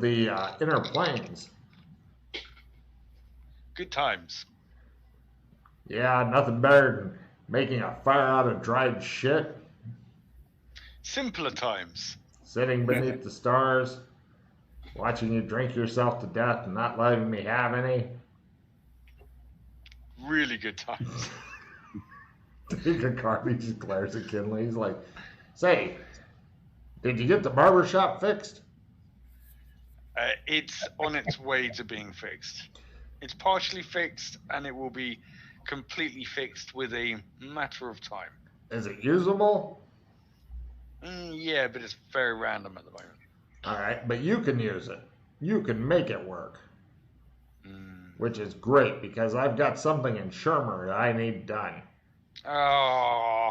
the inner planes. Good times. Yeah, nothing better than making a fire out of dried shit. Simpler times. Sitting beneath the stars, watching you drink yourself to death and not letting me have any. Really good times. Deacon Carby just glares at Kinley. He's like, say, did you get the barber shop fixed? It's on its way to being fixed. It's partially fixed, and it will be completely fixed with a matter of time. Is it usable? Yeah, but it's very random at the moment. All right, but you can use it. You can make it work. Which is great, because I've got something in Shermer that I need done. Oh.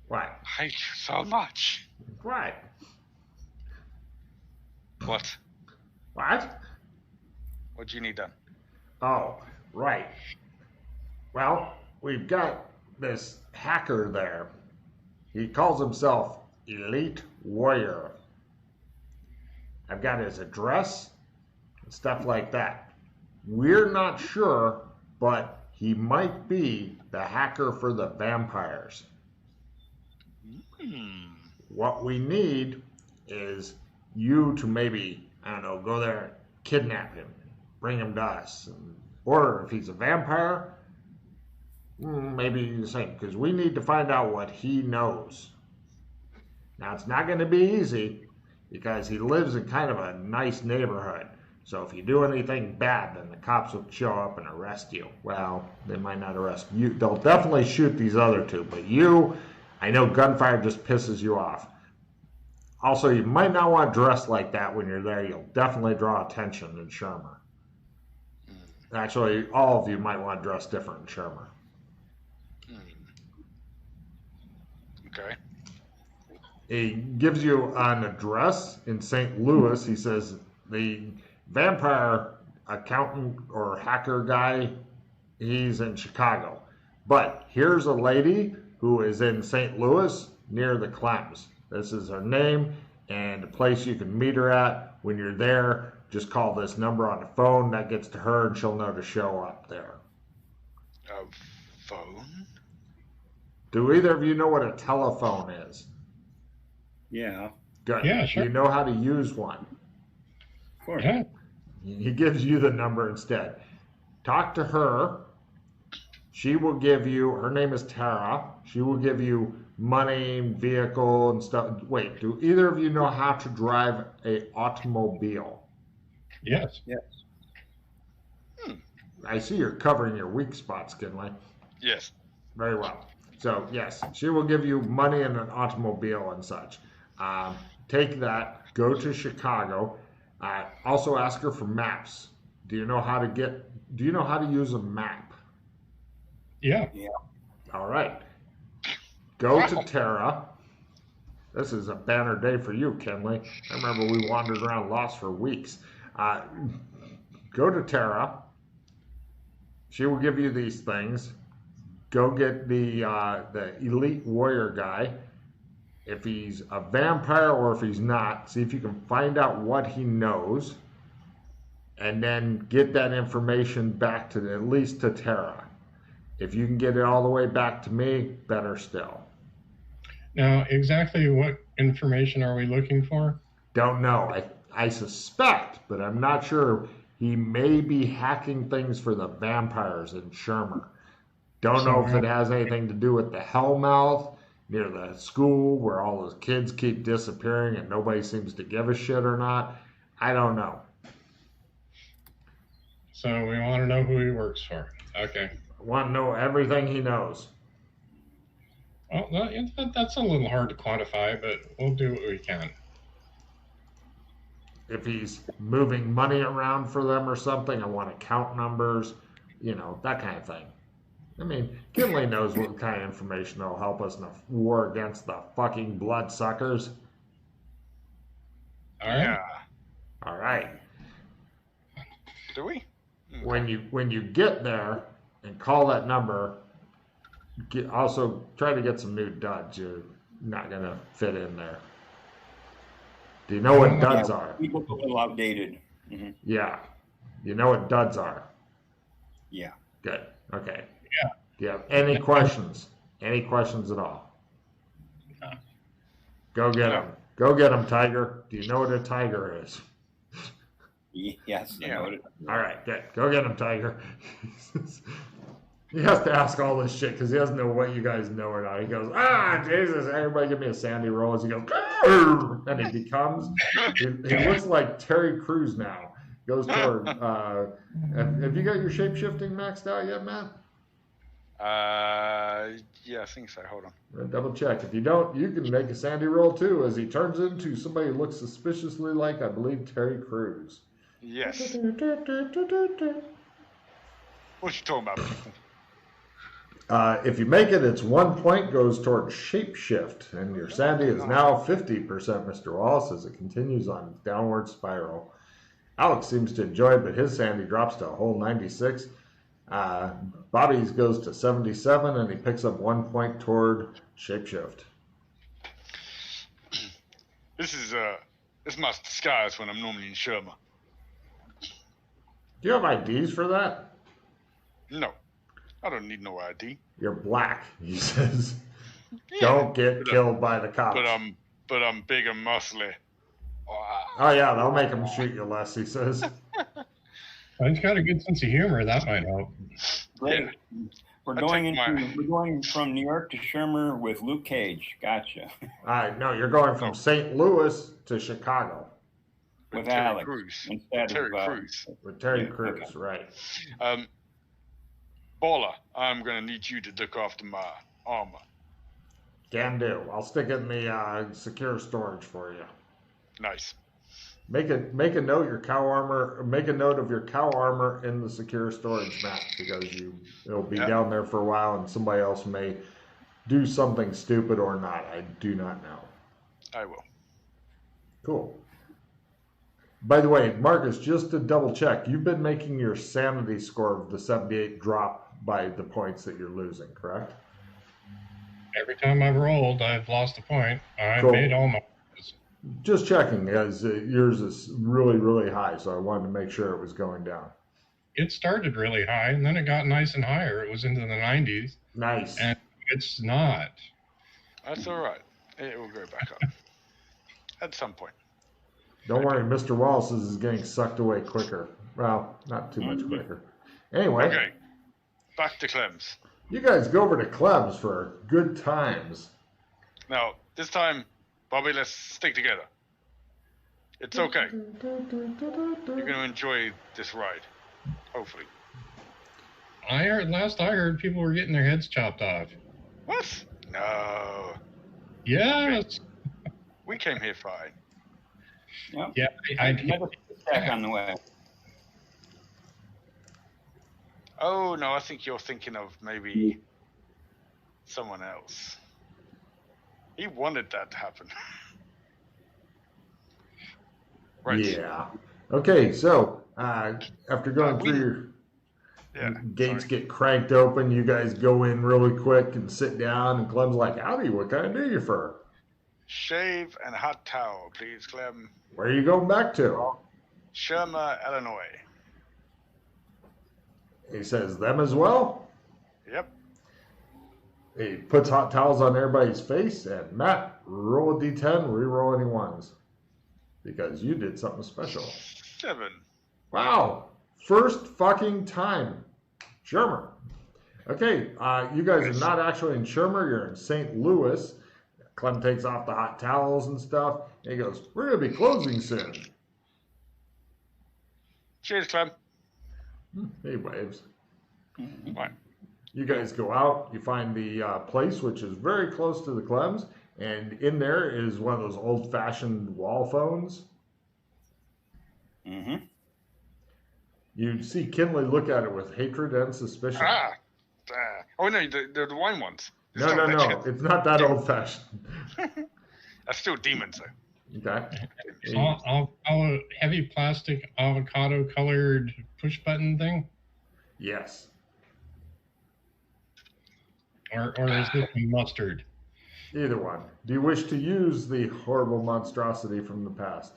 What? I hate you so much. What? What? What? What do you need done? Oh, right. Well, we've got this hacker there. He calls himself Elite Warrior. I've got his address and stuff like that. We're not sure, but he might be the hacker for the vampires. What we need is you to maybe, I don't know, go there and kidnap him, bring him to us. Or if he's a vampire, maybe the same, because we need to find out what he knows. Now, it's not going to be easy because he lives in kind of a nice neighborhood. So if you do anything bad, then the cops will show up and arrest you. Well, they might not arrest you. They'll definitely shoot these other two, but you, I know gunfire just pisses you off. Also, you might not want to dress like that when you're there. You'll definitely draw attention in Shermer. Actually, all of you might want to dress different in Shermer. Okay. He gives you an address in St. Louis. He says the vampire accountant or hacker guy, he's in Chicago. But here's a lady who is in St. Louis near the Clems. This is her name and the place you can meet her at. When you're there, just call this number on the phone. That gets to her and she'll know to show up there. A phone? Do either of you know what a telephone is? Yeah. Good. Yeah, sure. Do you know how to use one? Of course. Yeah. He gives you the number instead. Talk to her. She will give you, her name is Tara. She will give you money, vehicle, and stuff. Wait, do either of you know how to drive an automobile? Yes. Yes. I see you're covering your weak spots, Kinley. Yes. Very well. So, yes, she will give you money and an automobile and such. Take that, go to Chicago. Also ask her for maps. Do you know how to use a map? Yeah. Yeah. All right. Go to Tara. This is a banner day for you, Kinley. I remember we wandered around lost for weeks. Go to Tara. She will give you these things. Go get the elite warrior guy. If he's a vampire or if he's not, see if you can find out what he knows, and then get that information back to at least to Tara. If you can get it all the way back to me, better still. Now, exactly what information are we looking for? Don't know. I suspect, but I'm not sure. He may be hacking things for the vampires in Shermer. Don't know if it has anything to do with the Hellmouth near the school where all those kids keep disappearing and nobody seems to give a shit or not. I don't know. So we want to know who he works for. Okay. I want to know everything he knows. Well, that's a little hard to quantify, but we'll do what we can. If he's moving money around for them or something, I want account numbers, that kind of thing. I mean, Kinley knows what kind of information that'll help us in a war against the fucking bloodsuckers. All right. Yeah. All right. Do we? When you get there and call that number, also try to get some new duds. You're not gonna fit in there. Do you know what duds Yeah, are? we look a little outdated. Yeah. You know what duds are? Yeah. Good. Okay. Yeah. Do you have any questions? Any questions at all? No. Go get No. them. Go get them, Tiger. Do you know what a tiger is? Yes. I Yeah. know it. All right, good. Go get him, Tiger. He has to ask all this shit because he doesn't know what you guys know or not. He goes, Jesus, everybody give me a Sandy roll. As he goes, "Grr!" And he becomes, he looks like Terry Crews now. Goes toward, have you got your shape-shifting maxed out yet, Matt? Yeah, I think so. Hold on. Double check. If you don't, you can make a Sandy roll too as he turns into somebody who looks suspiciously like, I believe, Terry Crews. Yes. What you talking about, people? If you make it, it's 1 point goes towards shapeshift, and your Sandy is now 50%, Mr. Wallace, as it continues on downward spiral. Alex seems to enjoy it, but his Sandy drops to a whole 96. Bobby's goes to 77, and he picks up 1 point toward shapeshift. This is my disguise when I'm normally in Sherma. Do you have IDs for that? No, I don't need no ID. You're black, he says. Yeah, Don't get killed by the cops. but I'm big and muscly. Oh yeah, they'll make him shoot you less, he says. He's got a good sense of humor. That might help. Great. Yeah. We're going from New York to Shermer with Luke Cage. Gotcha. No, you're going from St. Louis to Chicago. With Terry Alex Crews. instead Terry of Crews. With Terry Yeah, Crews, okay. right. Baller, I'm gonna need you to look after my armor. Can do. I'll stick it in the secure storage for you. Nice. Make a note your cow armor. Make a note of your cow armor in the secure storage map because it'll be down there for a while, and somebody else may do something stupid or not. I do not know. I will. Cool. By the way, Marcus, just to double check, you've been making your sanity score of the 78 drop by the points that you're losing, correct? Every time I've rolled, I've lost a point. I've Cool. made all my. Just checking, as yours is really, really high, so I wanted to make sure it was going down. It started really high, and then it got nice and higher. It was into the 90s, Nice. and it's not. That's all right. It will go back up at some point. Don't worry, Mr. Wallace's is getting sucked away quicker. Well, not too much quicker. Anyway, Okay, back to Clems. you guys go over to Klebs for good times. Now, this time, Bobby, let's stick together. It's okay. You're gonna enjoy this ride, hopefully. Last I heard, people were getting their heads chopped off. What? No. Yes. We came here fine. Yep. Yeah, I Another attack on the way. Oh, no, I think you're thinking of maybe someone else. He wanted that to happen. Right. Yeah. Okay, so after going through your gates get cranked open, you guys go in really quick and sit down, and Clem's like, howdy, what can I do you for? Shave and hot towel, please, Clem. Where are you going back to? Sherma, Illinois. He says, them as well? Yep. He puts hot towels on everybody's face, and Matt, roll a d10, re-roll any ones. Because you did something special. 7. Wow. First fucking time. Shermer. Okay, you guys are not actually in Shermer, you're in St. Louis. Clem takes off the hot towels and stuff, and he goes, we're going to be closing soon. Cheers, Clem. He waves. Right. You guys go out, you find the place, which is very close to the Clems, and in there is one of those old-fashioned wall phones. Mm-hmm. You see Kinley look at it with hatred and suspicion. Oh, no, they're the wine ones. It's No, not no, that no. shit. It's not that old-fashioned. That's still demons, though. Okay. all a heavy plastic avocado colored push button thing, Yes. or is this mustard? Either one. Do you wish to use the horrible monstrosity from the past?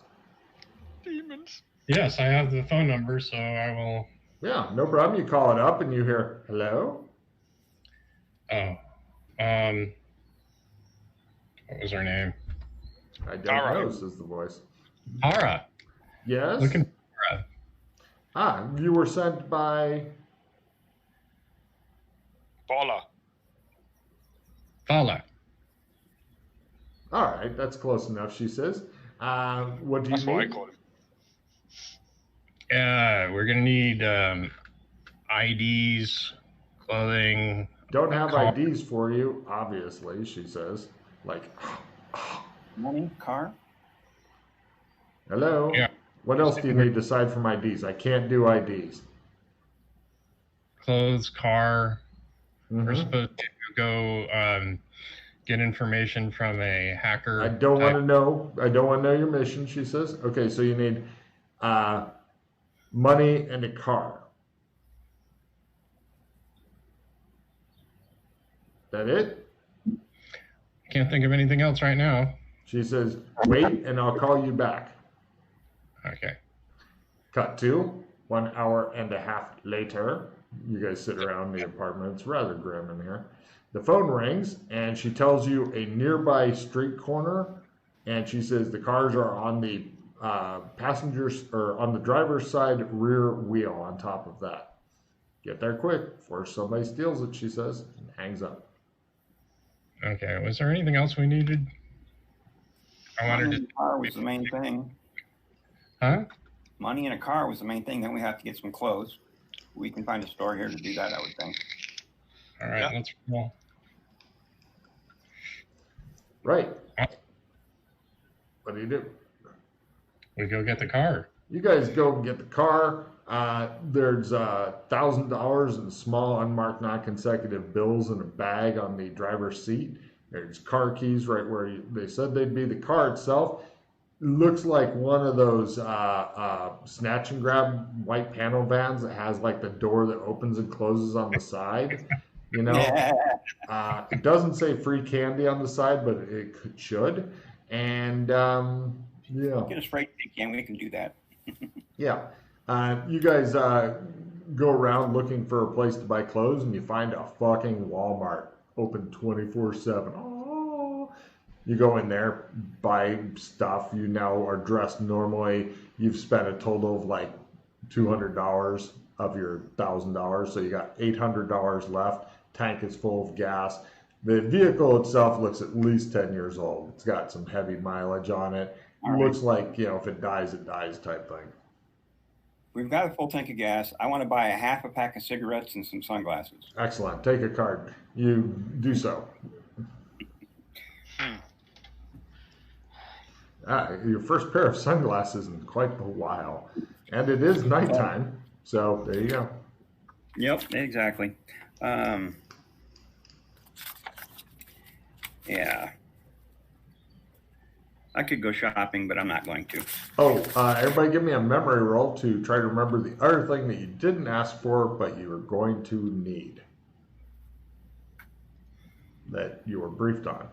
Demons. Yes, I have the phone number, so I will. Yeah, no problem. You call it up and you hear, hello? Oh, what was her name? I don't Tara. know, says the voice. Tara. Yes? Looking for Tara. You were sent by... Paula. Fala. All right, that's close enough, she says. What do you That's need? what I call him. We're gonna need IDs, clothing. Don't have car. IDs for you, obviously, she says. Like, Money, car. hello? Yeah. What else do you need aside from IDs? I can't do IDs. Clothes, car. We're Mhm. supposed to go get information from a hacker. I don't want to know. I don't want to know your mission, she says. Okay, so you need money and a car. That it? Can't think of anything else right now. She says, wait and I'll call you back. Okay. Cut to 1 hour and a half later. You guys sit around the apartment. It's rather grim in here. The phone rings and she tells you a nearby street corner, and she says the cars are on the passengers or on the driver's side rear wheel on top of that. Get there quick before somebody steals it, she says, and hangs up. Okay. Was there anything else we needed? I wanted Money to. in a car was the main thing. Huh? Money in a car was the main thing. Then we have to get some clothes. We can find a store here to do that, I would think. All right. Yeah. Let's roll. Right. What do? We go get the car. You guys go and get the car. There's $1,000 in small unmarked non-consecutive bills in a bag on the driver's seat. There's car keys right where they said they'd be. The car itself looks like one of those snatch and grab white panel vans that has like the door that opens and closes on the side. You know, it doesn't say free candy on the side, but it should. And yeah. Get us right if you can. We can do that. Yeah. You guys go around looking for a place to buy clothes, and you find a fucking Walmart open 24/7. Oh. You go in there, buy stuff. You now are dressed normally. You've spent a total of like $200 of your $1,000, so you got $800 left. Tank is full of gas. The vehicle itself looks at least 10 years old. It's got some heavy mileage on it. All Looks like, you know, if it dies, it dies type thing. We've got a full tank of gas. I want to buy a half a pack of cigarettes and some sunglasses. Excellent. Take a card. You do so. Your first pair of sunglasses in quite a while. And it is nighttime, so there you go. Yep, exactly. Yeah. I could go shopping, but I'm not going to. Oh, everybody give me a memory roll to try to remember the other thing that you didn't ask for, but you were going to need. That you were briefed on.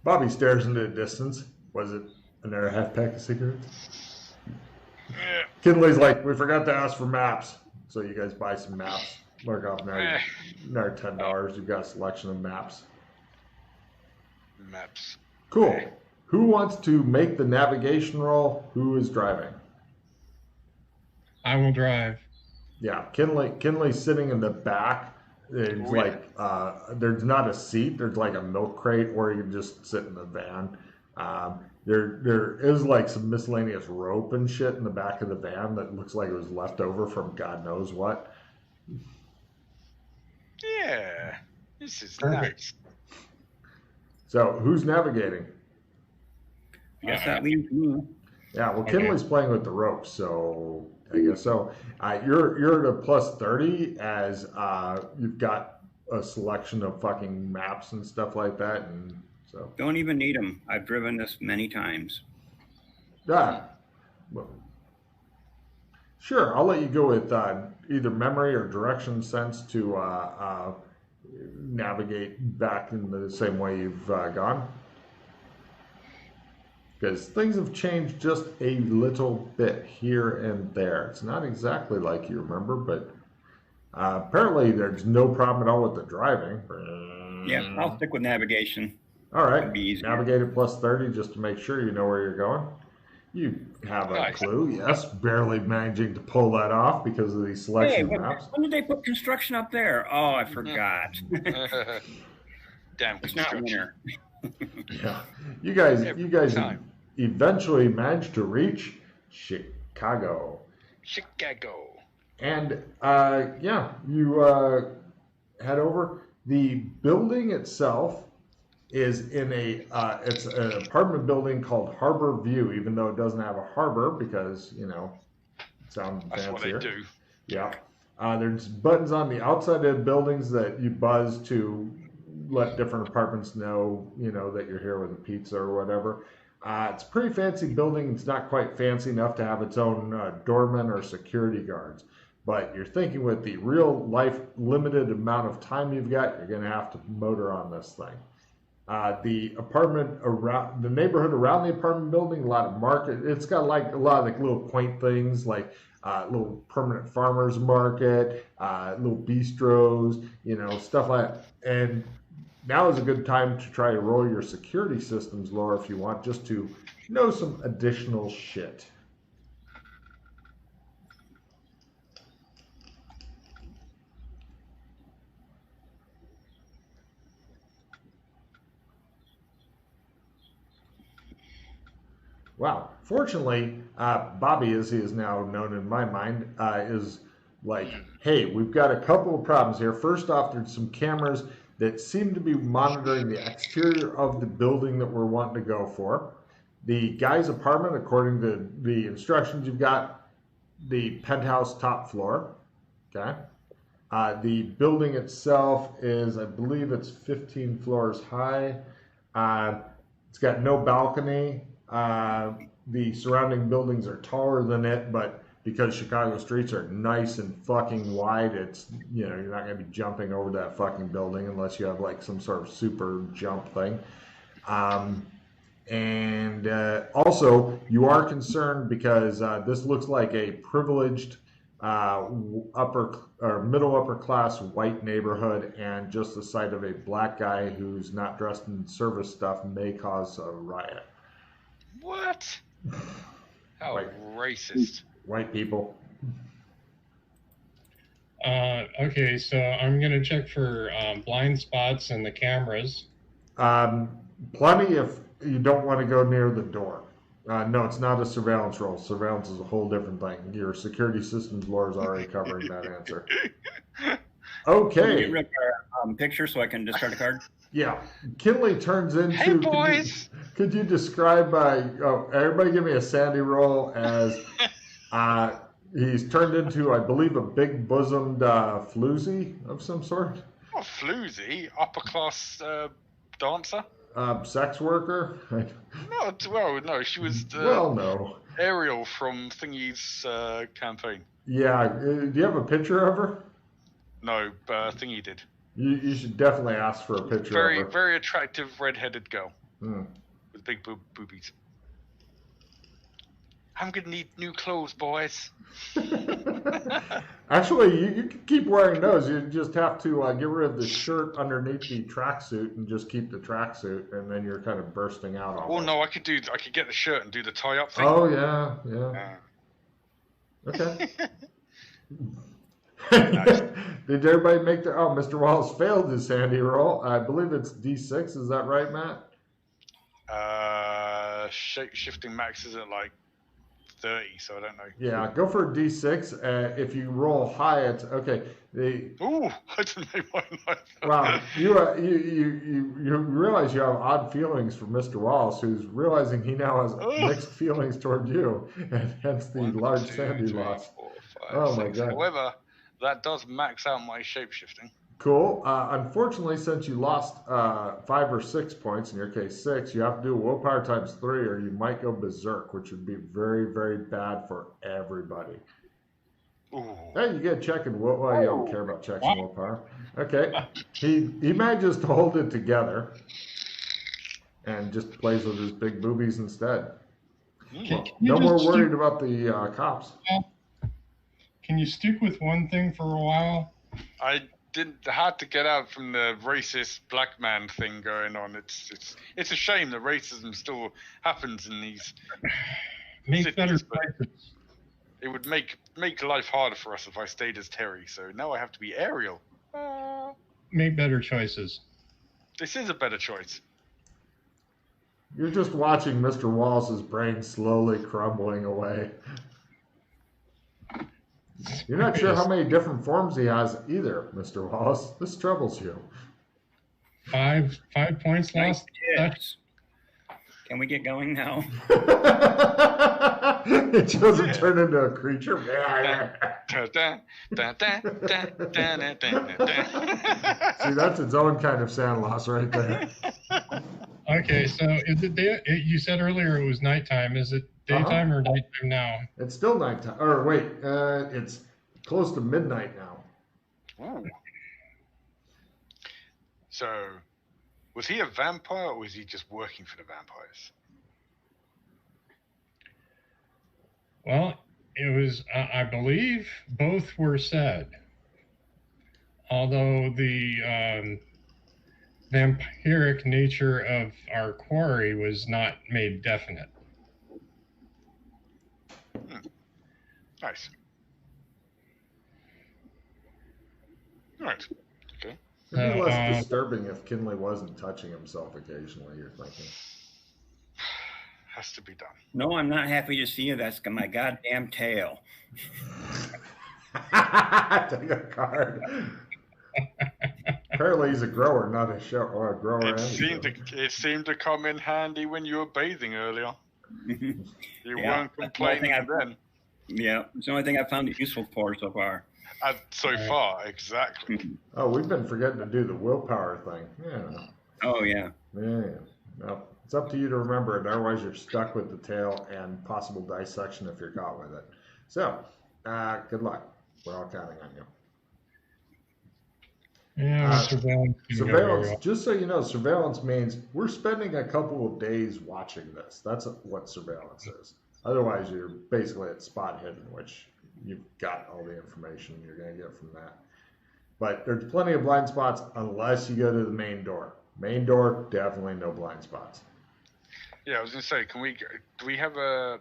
Bobby stares into the distance. Was it another half pack of cigarettes? Yeah. Kinley's like, we forgot to ask for maps. So you guys buy some maps. Mark off another $10. You've got a selection of maps. Maps. Cool. Who wants to make the navigation roll? Who is driving? I will drive. Yeah, Kinley's sitting in the back. It's like there's not a seat. There's like a milk crate, or you can just sit in the van. There is like some miscellaneous rope and shit in the back of the van that looks like it was left over from God knows what. Yeah. This is Perfect. nice. So who's navigating? I guess that leaves me. Yeah, well, Okay. Kinley's playing with the ropes, so I guess so. You're at a plus 30 as you've got a selection of fucking maps and stuff like that, and so Don't even need them. I've driven this many times. yeah. Well, sure, I'll let you go with either memory or direction sense to navigate back in the same way you've gone. Because things have changed just a little bit here and there. It's not exactly like you remember, but apparently there's no problem at all with the driving. Yeah, I'll stick with navigation. All right, It'd be easier. navigate it plus 30 just to make sure you know where you're going. You have a Nice. clue, yes, barely managing to pull that off because of these selection maps. When did they put construction up there? Oh, I forgot. Damn It's not construction. winter. Yeah, you guys time. eventually managed to reach Chicago. Chicago. And yeah, you head over. The building itself is in it's an apartment building called Harbor View, even though it doesn't have a harbor because, you know, it sounds That's fancier. what they do. Yeah. There's buttons on the outside of the buildings that you buzz to let different apartments know, you know, that you're here with a pizza or whatever. It's a pretty fancy building. It's not quite fancy enough to have its own doorman or security guards. But you're thinking with the real life limited amount of time you've got, you're going to have to motor on this thing. The apartment around the neighborhood around the apartment building, a lot of market. It's got like a lot of like little quaint things like little permanent farmers market, little bistros, you know, stuff like that. And now is a good time to try to roll your security systems lore if you want, just to know some additional shit. Wow. Fortunately, Bobby, as he is now known in my mind, is like, hey, we've got a couple of problems here. First off, there's some cameras that seem to be monitoring the exterior of the building that we're wanting to go for. The guy's apartment, according to the instructions you've got, the penthouse top floor. Okay. The building itself is, I believe it's 15 floors high. It's got no balcony. The surrounding buildings are taller than it, but because Chicago streets are nice and fucking wide, it's, you know, you're not going to be jumping over that fucking building unless you have like some sort of super jump thing. And also, you are concerned because this looks like a privileged upper or middle upper class white neighborhood, and just the sight of a black guy who's not dressed in service stuff may cause a riot. What? How Right. racist. White people. Okay, so I'm gonna check for blind spots in the cameras. Plenty if you don't want to go near the door. No, it's not a surveillance role. Surveillance is a whole different thing. Your security systems lore is already covering that answer. Can you Okay. get rid of our picture so I can discard a card? Yeah. Kinley turns into. Hey, boys! Could you describe? Everybody, give me a Sandy roll as he's turned into, I believe, a big bosomed floozy of some sort. Not floozy, upper class dancer. Sex worker. No, she was Well, no. Ariel from Thingy's campaign. Yeah. Do you have a picture of her? No, Thingy did. You should definitely ask for a picture Very, of her. very attractive red-headed girl Hmm. with big boobies. I'm gonna need new clothes, boys. Actually, you can keep wearing those. You just have to get rid of the shirt underneath the tracksuit and just keep the tracksuit, and then you're kind of bursting out. Oh Almost. no, I could get the shirt and do the tie-up thing. Oh yeah. Okay. Did everybody make their? Oh, Mr. Wallace failed his Sandy roll. I believe it's D6. Is that right, Matt? Shape-shifting max is at like 30, so I don't know. Yeah, go for a D6. If you roll high, it's okay. Ooh, I didn't make mine either. Wow, you realize you have odd feelings for Mr. Wallace, who's realizing he now has mixed feelings toward you, and hence the 1, large 2, Sandy 3, loss. 4, 5, Oh my 6. God. However, that does max out my shape-shifting. Cool. Unfortunately, since you lost 5 or 6 points, in your case 6, you have to do willpower times 3, or you might go berserk, which would be very, very bad for everybody. Ooh. Hey, you get checking will. Well, you don't care about checks and willpower. Okay. He manages to hold it together and just plays with his big boobies instead. Can No you more just worried about the cops. Can you stick with one thing for a while? I had to get out from the racist black man thing going on. It's a shame that racism still happens in these Make cities, better but choices. it would make life harder for us if I stayed as Terry. So now I have to be Ariel. Make better choices. This is a better choice. You're just watching Mr. Wallace's brain slowly crumbling away. You're not sure how many different forms he has either, Mr. Wallace. This troubles you. 5 points Nice lost. hits. Can we get going now? It doesn't turn into a creature. See, that's its own kind of sound loss right there. Okay, so is it you said earlier it was nighttime. Is it daytime or nighttime now? It's still nighttime. Or wait, it's close to midnight now. Ooh. So, was he a vampire or was he just working for the vampires? Well, it was, I believe both were said. Although the vampiric nature of our quarry was not made definite. Nice. Right. Okay. It'd be less disturbing if Kinley wasn't touching himself occasionally, you're thinking. Has to be done. No, I'm not happy to see you. That's my goddamn tail. Take a card. Apparently he's a grower, not a show or a grower. It seemed to come in handy when you were bathing earlier. You weren't complaining then. Yeah, it's the only thing I found it useful for so far. So far, exactly. Oh, we've been forgetting to do the willpower thing. Yeah. Oh, yeah. Yeah. No, it's up to you to remember it. Otherwise, you're stuck with the tail and possible dissection if you're caught with it. So, good luck. We're all counting on you. Yeah, surveillance, just so you know, surveillance means we're spending a couple of days watching this. That's what surveillance is. Otherwise, you're basically at spot hidden, which you've got all the information you're going to get from that. But there's plenty of blind spots unless you go to the main door. Main door, definitely no blind spots. Yeah, I was going to say, do we have a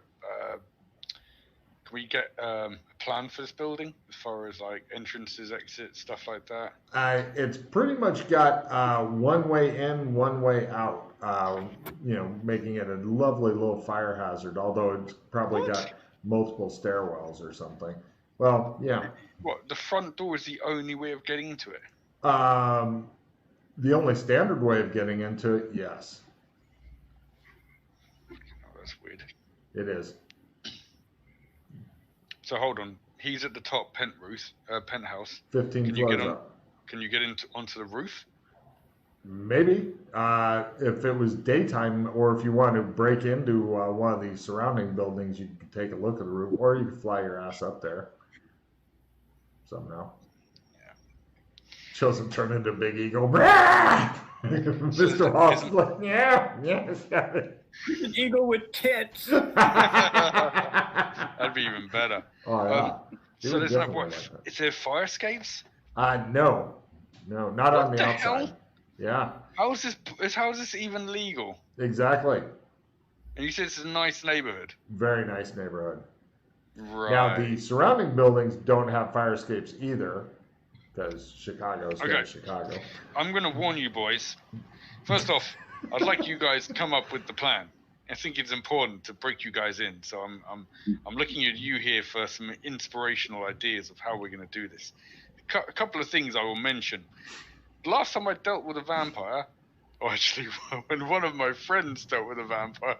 can we get a plan for this building as far as like entrances, exits, stuff like that? It's pretty much got one way in, one way out. Making it a lovely little fire hazard. Although it's probably got multiple stairwells or something. Well, yeah. What, the front door is the only way of getting into it? The only standard way of getting into it, yes. Oh, that's weird. It is. So hold on. He's at the top penthouse. 15 floors up. Can you get onto the roof? Maybe. If it was daytime, or if you want to break into one of the surrounding buildings, you could take a look at the roof, or you could fly your ass up there somehow. Yeah. Shows him turn into a big eagle. Mr. Hawks like, yeah. An eagle with tits. That'd be even better. Oh, yeah. So there's no what? Is there fire escapes? No, not on the outside. Hell? Yeah. How is this even legal? Exactly. And you said it's a nice neighborhood. Very nice neighborhood. Right. Now the surrounding buildings don't have fire escapes either, because Chicago's Chicago. I'm going to warn you boys. First off, I'd like you guys to come up with the plan. I think it's important to break you guys in. So I'm looking at you here for some inspirational ideas of how we're going to do this. A couple of things I will mention. Last time I dealt with a vampire, or actually when one of my friends dealt with a vampire,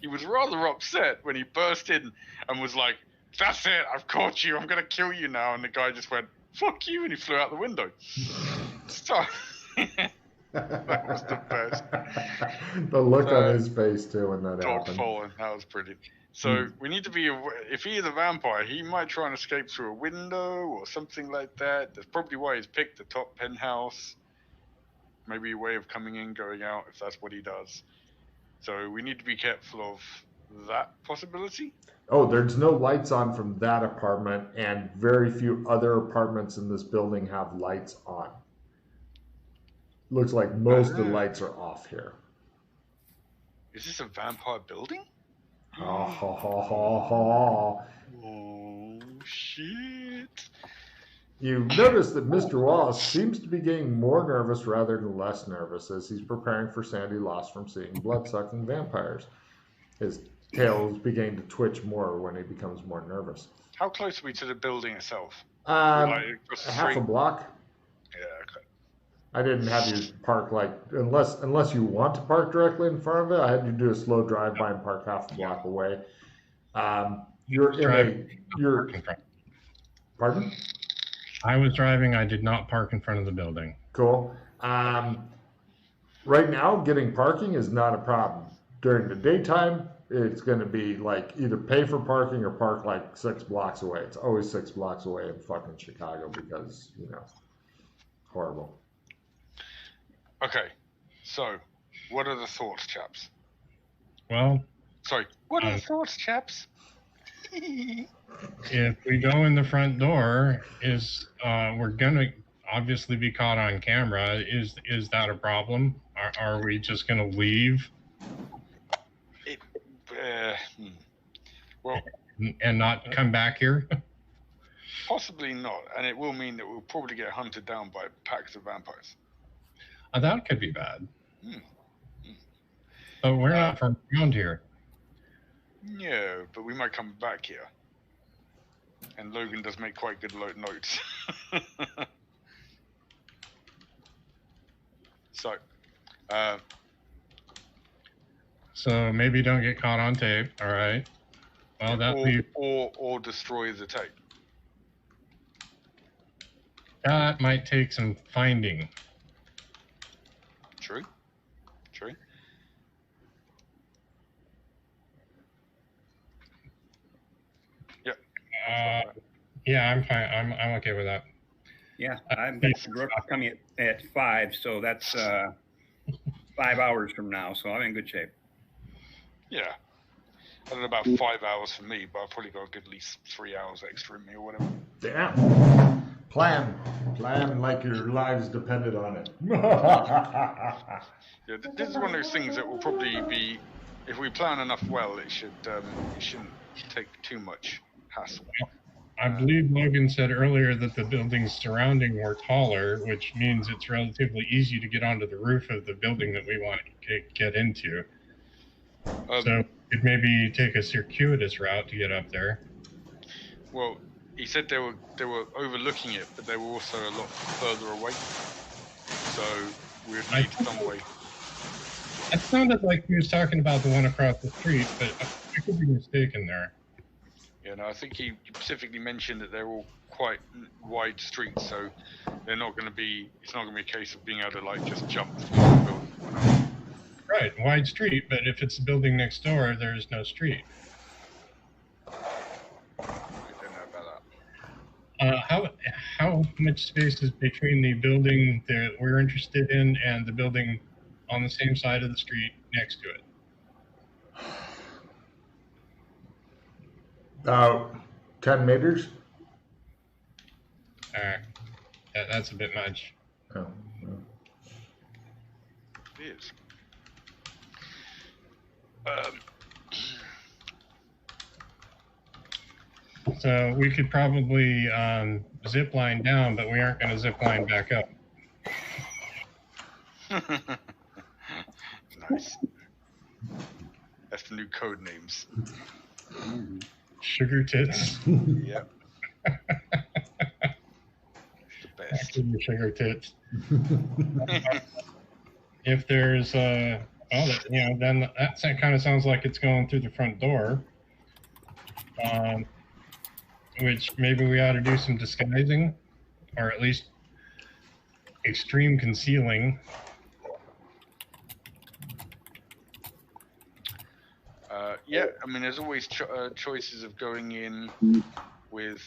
he was rather upset when he burst in and was like, "That's it, I've caught you, I'm going to kill you now." And the guy just went, "Fuck you," and he flew out the window. So, that was the best. The look on his face too when that Dog happened. fallen. That was brilliant. So we need to be aware. If he is a vampire, he might try and escape through a window or something like that. That's probably why he's picked the top penthouse. Maybe a way of coming in, going out, if that's what he does. So we need to be careful of that possibility. Oh, there's no lights on from that apartment, and very few other apartments in this building have lights on. Looks like most of the lights are off here. Is this a vampire building? Ha ha ha ha ha. Oh, shit. You notice that Mr. Wallace seems to be getting more nervous rather than less nervous as he's preparing for Sandy lost from seeing blood-sucking vampires. His tail is beginning to twitch more when he becomes more nervous. How close are we to the building itself? Half a block. Yeah, okay. I didn't have you park unless you want to park directly in front of it. I had you do a slow drive by and park half a block away. Pardon? I was driving. I did not park in front of the building. Cool. Right now, getting parking is not a problem. During the daytime, it's going to be like either pay for parking or park like 6 blocks away. It's always 6 blocks away in fucking Chicago because, horrible. Okay, so what are the thoughts, chaps? Well, sorry, what are the thoughts, chaps? If we go in the front door, we're gonna obviously be caught on camera. Is that a problem? Are we just gonna leave? Well, and not come back here? Possibly not, and it will mean that we'll probably get hunted down by packs of vampires. That could be bad. But we're not from around here. Yeah, but we might come back here. And Logan does make quite good notes. So maybe don't get caught on tape. All right. Well, or destroy the tape. That might take some finding. True. Yeah, I'm fine. I'm okay with that. Yeah, I've got Brooke coming at 5, so that's 5 hours from now. So I'm in good shape. Yeah, I don't know about 5 hours for me, but I've probably got a good at least 3 hours extra in me or whatever. Damn. Plan like your lives depended on it. Yeah, this is one of those things that will probably be, if we plan enough well, it shouldn't take too much hassle. I believe Logan said earlier that the buildings surrounding were taller, which means it's relatively easy to get onto the roof of the building that we want to get into. So it maybe take a circuitous route to get up there. Well, he said they were overlooking it, but they were also a lot further away. So we would need some way. It sounded like he was talking about the one across the street, but I could be mistaken there. Yeah, no, I think he specifically mentioned that they're all quite wide streets, so they're not going to be. It's not going to be a case of being able to like just jump from the building. Right, wide street, but if it's the building next door, there's no street. I don't know about that. How much space is between the building that we're interested in and the building on the same side of the street next to it? 10 meters. That's a bit much. Oh. It is. So we could probably zip line down, but we aren't going to zip line back up. Nice. That's the new code names. Sugar tits. Yep. The best. Sugar tits. If there's then that kind of sounds like it's going through the front door. Which maybe we ought to do some disguising, or at least extreme concealing. Yeah, I mean, there's always choices of going in with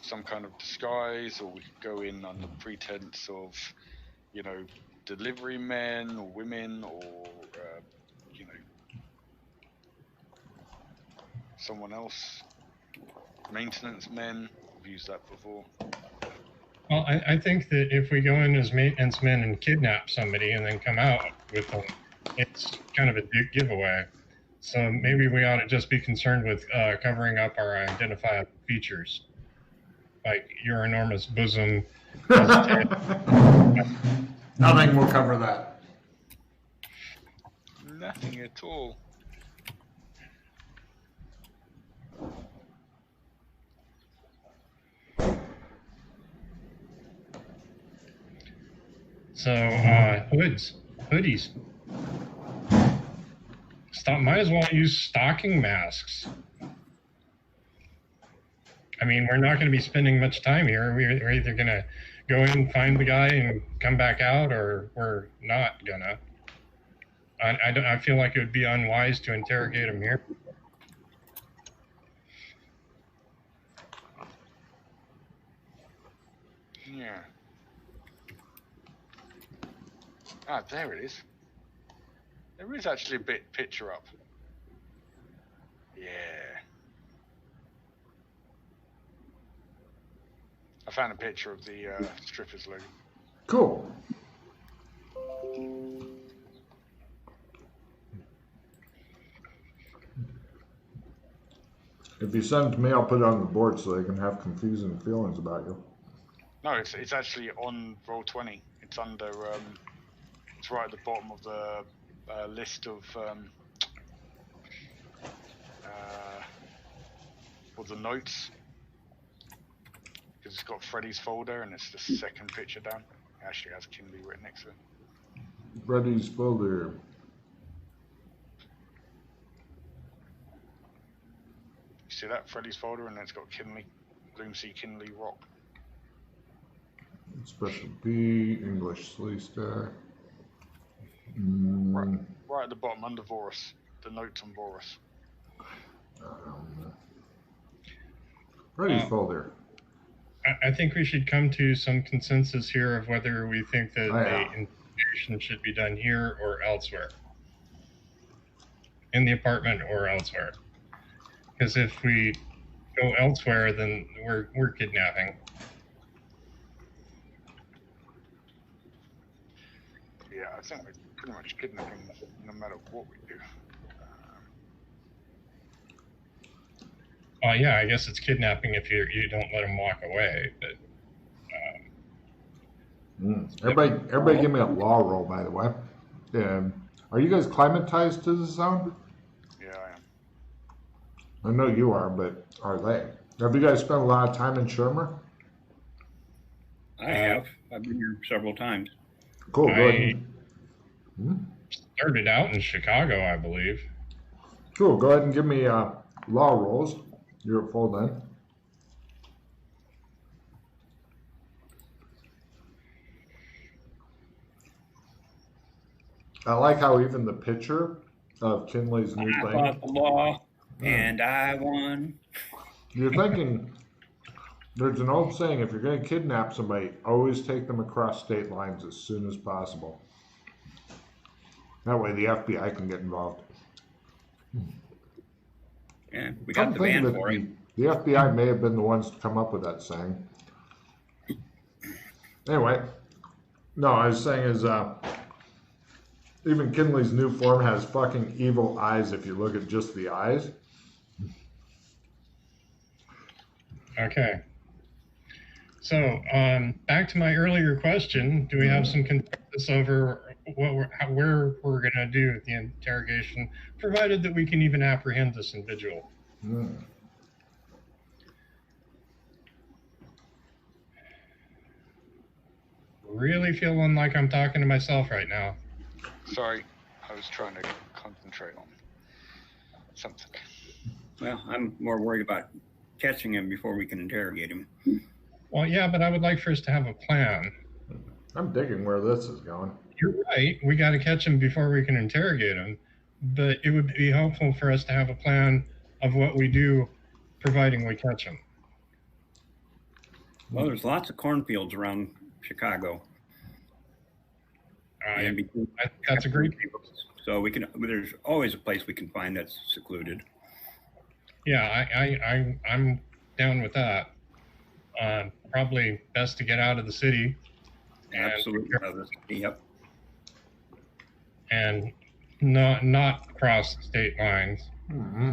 some kind of disguise, or we could go in under pretense of, delivery men or women, or someone else, maintenance men. I've used that before. Well, I think that if we go in as maintenance men and kidnap somebody and then come out with them, it's kind of a big giveaway. So maybe we ought to just be concerned with covering up our identifiable features, like your enormous bosom. I think we'll cover that. Nothing at all. So, hoodies. Might as well use stocking masks. I mean, we're not going to be spending much time here. We're either going to go in, find the guy, and come back out, or we're not gonna. I feel like it would be unwise to interrogate him here. Yeah. Ah, there it is. There is actually a bit picture up. Yeah. I found a picture of the strippers logo. Cool. If you send it to me, I'll put it on the board so they can have confusing feelings about you. No, it's actually on Roll20. It's under, it's right at the bottom of the list of, the notes. Because it's got Freddy's folder and it's the second picture down. It actually has Kinley written next to it. Freddy's folder. You see that? Freddy's folder, and then it's got Kinley. Bloom C. Kinley Rock. Special B, English Sleigh Star. Right at the bottom, under Vorus. The notes on Vorus. Freddy's folder. I think we should come to some consensus here of whether we think that the investigation should be done here or elsewhere. In the apartment or elsewhere. Because if we go elsewhere, then we're kidnapping. Yeah, I think we're pretty much kidnapping no matter what we do. Yeah, I guess it's kidnapping if you don't let him walk away. But Everybody, give me a law roll, by the way. Are you guys climatized to the sound? Yeah, I am. I know you are, but are they? Have you guys spent a lot of time in Shermer? I have. I've been here several times. Cool. Go ahead. Started out in Chicago, I believe. Cool. Go ahead and give me law rolls. You're at full then. I like how even the picture of Kinley's new I thing. fought the law, and I won. You're thinking, there's an old saying, if you're going to kidnap somebody, always take them across state lines as soon as possible. That way the FBI can get involved. Yeah, we got the van for it. The FBI may have been the ones to come up with that saying. Anyway, no, I was saying is, even Kinley's new form has fucking evil eyes if you look at just the eyes. Okay. So, back to my earlier question, do we have some consensus over where we're going to do the interrogation, provided that we can even apprehend this individual? Really feeling like I'm talking to myself right now. Sorry, I was trying to concentrate on something. Well, I'm more worried about catching him before we can interrogate him. Well, yeah, but I would like for us to have a plan. I'm digging where this is going. You're right. We got to catch him before we can interrogate him. but it would be helpful for us to have a plan of what we do, providing we catch them. Well, there's lots of cornfields around Chicago. And between, I think that's a great. So there's always a place we can find that's secluded. Yeah, I'm down with that. Probably best to get out of the city. Absolutely. Yep. And not cross state lines. Mm-hmm.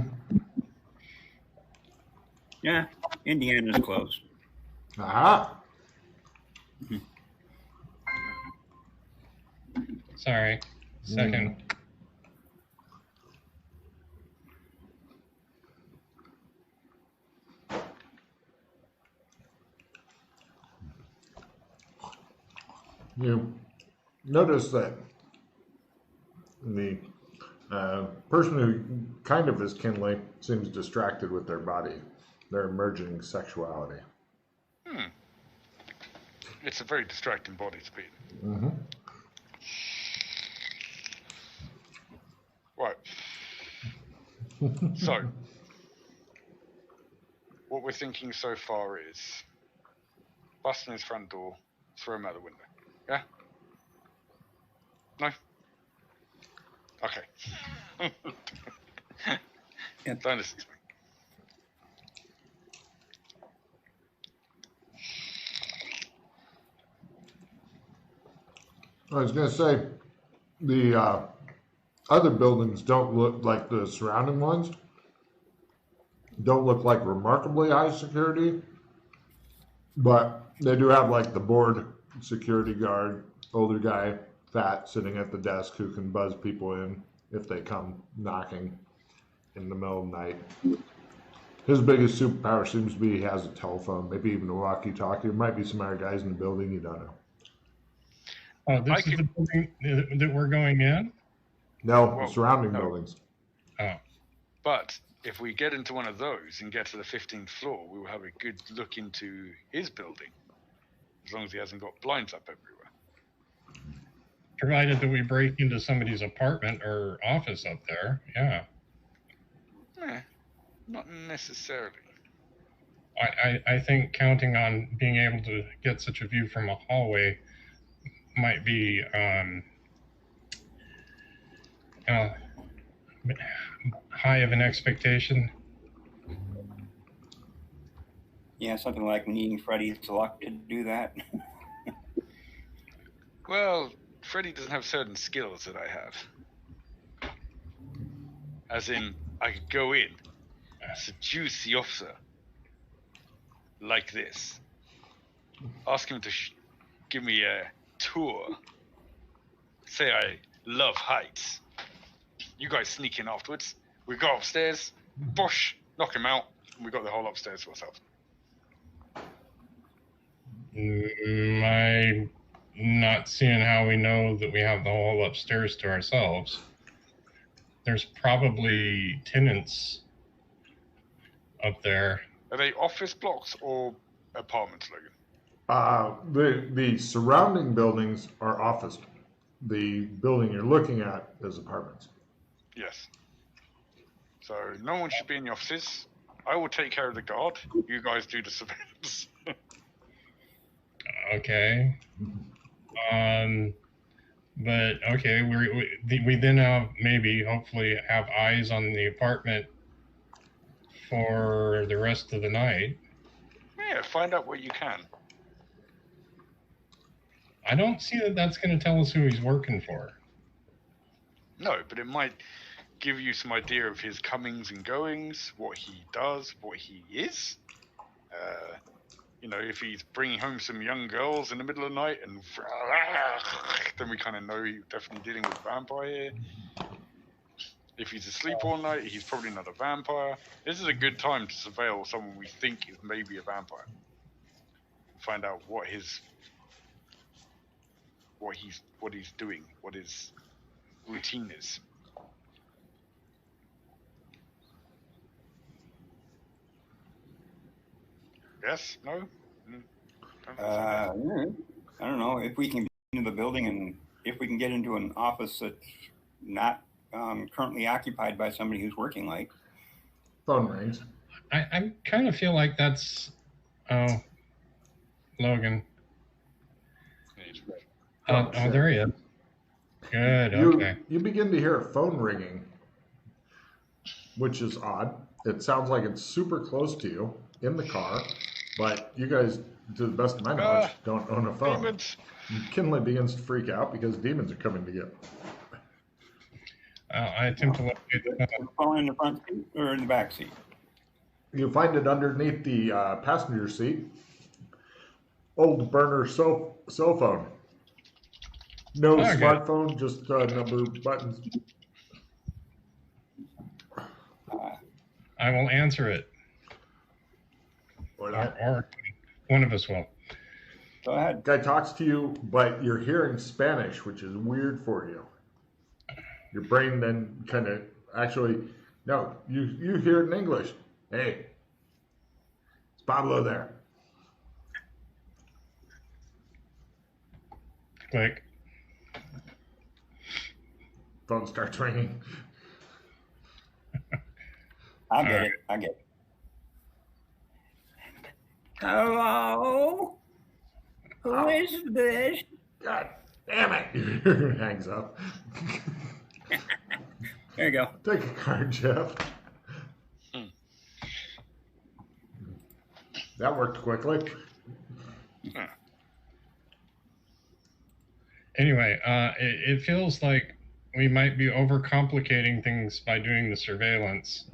Yeah, Indiana's closed. Aha. Sorry. Second. You notice that the person who kind of is Kinley seems distracted with their body, their emerging sexuality. It's a very distracting body to be in. Mm-hmm. Right. So, what we're thinking so far is busting his front door, throw him out the window. Yeah? No? Okay. Don't listen to me. I was going to say, the other buildings don't look like the surrounding ones. Don't look like remarkably high security, but they do have like the board security guard, older guy, fat, sitting at the desk who can buzz people in if they come knocking in the middle of the night. His biggest superpower seems to be he has a telephone, maybe even a walkie-talkie. There might be some other guys in the building, you don't know. Oh, this is the building that we're going in? No, surrounding buildings. Oh. But if we get into one of those and get to the 15th floor, we will have a good look into his building, as long as he hasn't got blinds up everywhere. Provided that we break into somebody's apartment or office up there, yeah. Not necessarily. I think counting on being able to get such a view from a hallway might be high of an expectation. Yeah, something like needing Freddy's luck to do that. Well, Freddy doesn't have certain skills that I have. As in, I could go in, seduce the officer, like this. Ask him to give me a tour. Say I love heights. You guys sneak in afterwards. We go upstairs, bosh, knock him out, and we got the whole upstairs to ourselves. I'm not seeing how we know that we have the whole upstairs to ourselves. There's probably tenants up there. Are they office blocks or apartments, Logan? The surrounding buildings are office. The building you're looking at is apartments. Yes. So no one should be in the offices. I will take care of the guard. You guys do the surveillance. Okay. But okay, we then have hopefully have eyes on the apartment for the rest of the night. Yeah, find out what you can. I don't see that that's going to tell us who he's working for. No, but it might give you some idea of his comings and goings, what he does, what he is. If he's bringing home some young girls in the middle of the night, and then we kind of know he's definitely dealing with a vampire here. If he's asleep all night, he's probably not a vampire. This is a good time to surveil someone we think is maybe a vampire. Find out what he's doing, what his routine is. Yes? No? I don't know if we can get into the building, and if we can get into an office that's not currently occupied by somebody who's working late. Phone rings. I kind of feel like that's Logan. Oh, there he is. Good. Okay. You begin to hear a phone ringing, which is odd. It sounds like it's super close to you in the car, but you guys, to the best of my knowledge, don't own a phone. Demons. Kinley begins to freak out because demons are coming to get him. I attempt to locate the phone. Phone in the front seat or in the back seat? You find it underneath the passenger seat. Old burner cell phone. No Okay. smartphone, just number buttons. I will answer it. Or one of us will. Go ahead. Guy talks to you, but you're hearing Spanish, which is weird for you. Your brain then kind of no, you hear it in English. Hey, it's Pablo there. Click. Phone starts ringing. I get it. Hello? Who is this? God damn it! Hangs up. There you go. Take a card, Jeff. That worked quickly. Anyway, it feels like we might be overcomplicating things by doing the surveillance.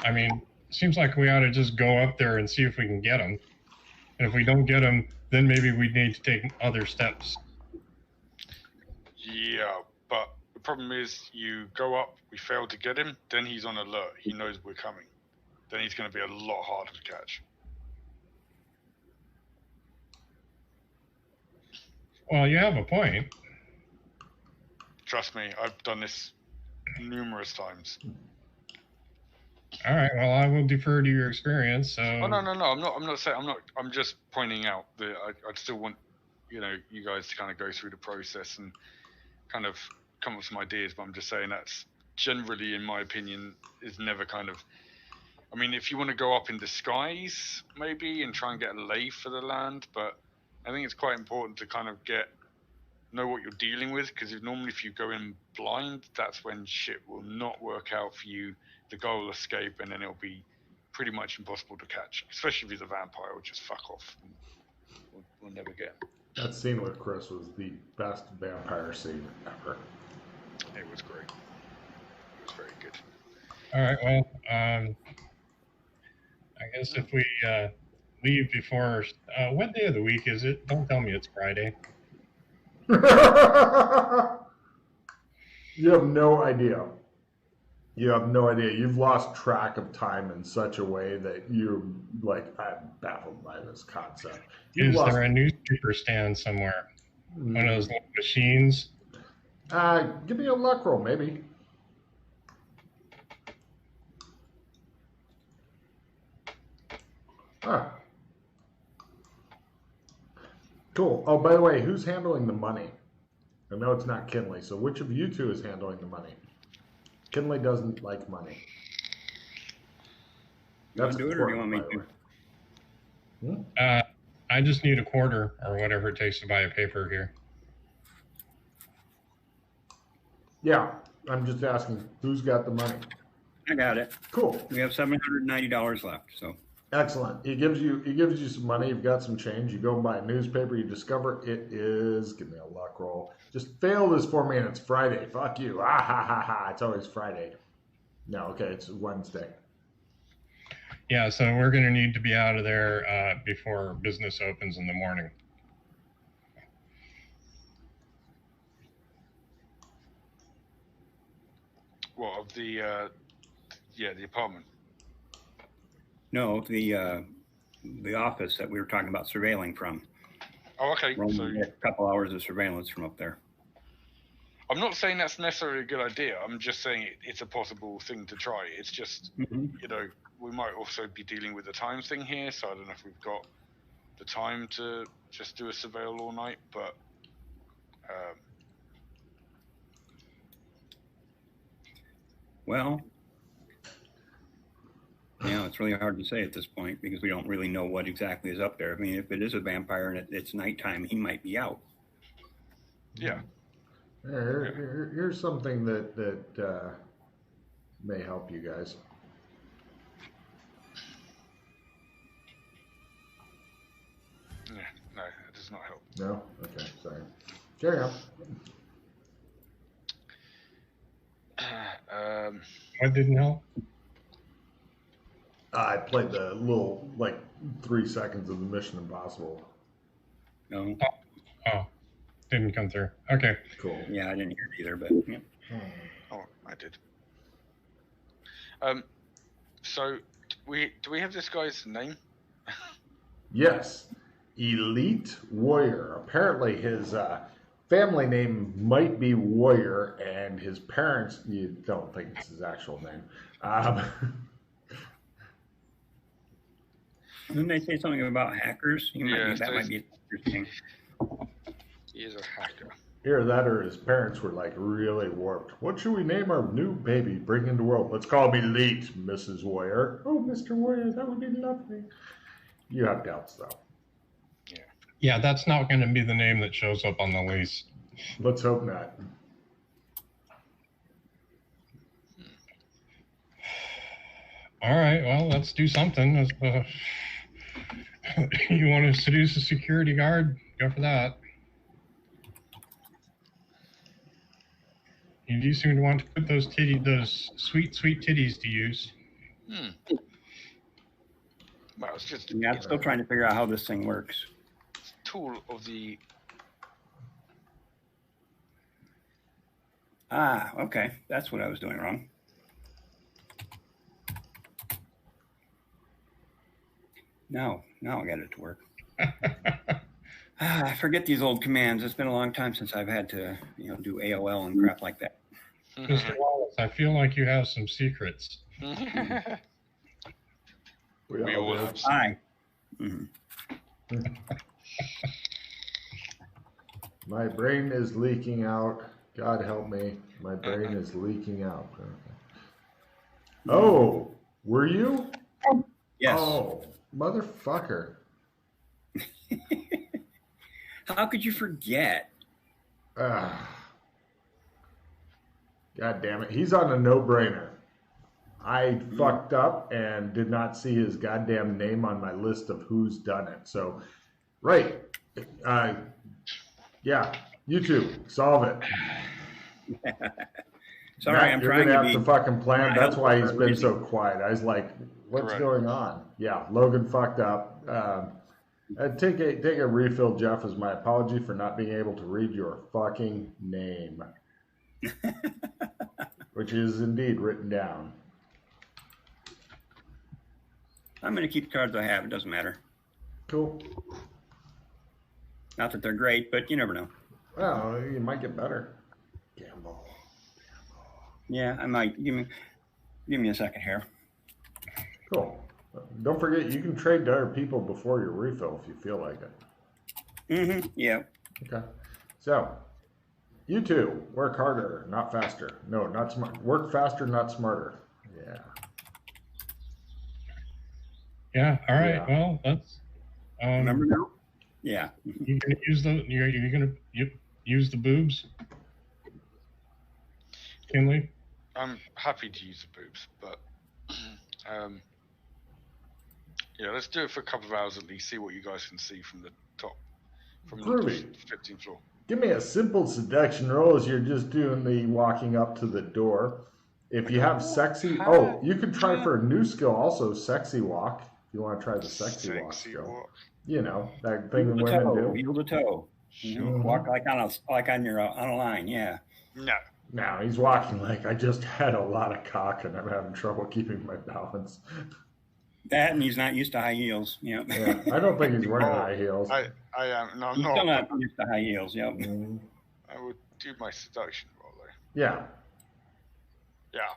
I mean, seems like we ought to just go up there and see if we can get them. And if we don't get them, then maybe we need to take other steps. Yeah, but the problem is you go up, we fail to get him, then he's on alert. He knows we're coming. Then he's going to be a lot harder to catch. Well, you have a point. Trust me, I've done this numerous times. All right. Well, I will defer to your experience. So. Oh no! I'm not saying I'm not. I'm just pointing out that I'd still want, you guys to kind of go through the process and kind of come up with some ideas. But I'm just saying that's generally, in my opinion, is never kind of. I mean, if you want to go up in disguise, maybe, and try and get a lay for the land, but I think it's quite important to kind of know what you're dealing with, because if you go in blind, that's when shit will not work out for you. The guy will escape, and then it'll be pretty much impossible to catch. Especially if he's a vampire, will just fuck off. We'll never get him. That scene with Chris was the best vampire scene ever. It was great. It was very good. All right. Well, I guess if we leave before, what day of the week is it? Don't tell me it's Friday. You have no idea. You've lost track of time in such a way that you're like, I'm baffled by this concept. Is there a newspaper stand somewhere? One of those little machines? Give me a luck roll, maybe. Cool. Oh, by the way, who's handling the money? I know it's not Kinley, so which of you two is handling the money? Kinley doesn't like money. You want to do it, or do you want me to? I just need a quarter or whatever it takes to buy a paper here. Yeah, I'm just asking who's got the money. I got it. Cool. We have $790 left. So excellent. He gives you some money. You've got some change. You go and buy a newspaper. You discover it is. Give me a luck roll. Just fail this for me, and it's Friday. Fuck you. Ah ha ha ha. It's always Friday. No, okay, it's Wednesday. Yeah, so we're going to need to be out of there before business opens in the morning. What, of the apartment? no, the office that we were talking about surveilling from. Oh, okay. We're only So a couple hours of surveillance from up there. I'm not saying that's necessarily a good idea. I'm just saying it's a possible thing to try. It's just, we might also be dealing with the time thing here, so I don't know if we've got the time to just do a surveil all night, but Well, it's really hard to say at this point because we don't really know what exactly is up there. I mean, if it is a vampire and it's nighttime, he might be out. Yeah. Here's something that may help you guys. Yeah, no, it does not help. No? Okay, sorry. Carry on. What didn't help? I played the little, 3 seconds of the Mission Impossible. No. Oh, didn't come through. Okay. Cool. Yeah, I didn't hear it either, but yeah. Oh, I did. So, do we have this guy's name? Yes. Elite Warrior. Apparently his family name might be Warrior, and his parents, you don't think it's his actual name. Didn't they say something about hackers? That might be interesting. He is a hacker. Either that or his parents were really warped. What should we name our new baby bring into the world? Let's call him Elite, Mrs. Warrior. Oh, Mr. Warrior, that would be lovely. You have doubts, though. Yeah, that's not going to be the name that shows up on the lease. Let's hope not. All right, well, let's do something. You want to seduce a security guard? Go for that. You do seem to want to put those sweet, sweet titties to use. Well, it's just I'm still trying to figure out how this thing works. Tool of the. Okay. That's what I was doing wrong. Now I got it to work. I forget these old commands. It's been a long time since I've had to, do AOL and crap like that. Mr. Wallace, I feel like you have some secrets. We all do. Hi. Mm-hmm. My brain is leaking out. God help me. My brain is leaking out. Oh, were you? Yes. Oh, motherfucker. How could you forget? God damn it. He's on a no-brainer. I fucked up and did not see his goddamn name on my list of who's done it. So, right. Yeah, you two, solve it. Sorry, Matt, I'm you're trying gonna to have be. to fucking plan. That's why he's been busy. so quiet. I was like, what's Correct. going on? Yeah, Logan fucked up. Take a refill, Jeff, as my apology for not being able to read your fucking name, which is indeed written down. I'm going to keep the cards I have. It doesn't matter. Cool. Not that they're great, but you never know. Well, you might get better. Gamble. Yeah, I might. Give me a second here. Cool. Don't forget, you can trade to other people before your refill if you feel like it. Mm-hmm. Yeah. Okay. So, you two, work harder, not faster. No, not smart. Work faster, not smarter. Yeah. Yeah. All right. Yeah. Well, let's. Remember now? Yeah. You gonna use you're gonna use the boobs, Kinley? I'm happy to use the boobs, but yeah, let's do it for a couple of hours at least. See what you guys can see from the top, from Groovy. the 15th floor. Give me a simple seduction roll as you're just doing the walking up to the door. If you have sexy, you can try for a new skill also, sexy walk. If you want to try the sexy walk skill. walk. You know, that thing that Heel to women toe. do. Heel to toe. Mhm. Walk like on a line. Yeah. No. Now he's walking like I just had a lot of cock and I'm having trouble keeping my balance. That and he's not used to high heels. Yeah. I don't think he's wearing high heels. I am. No, I'm He's still not. not used to high heels. Yep. Mhm. I would do my seduction roll though. Yeah. Yeah.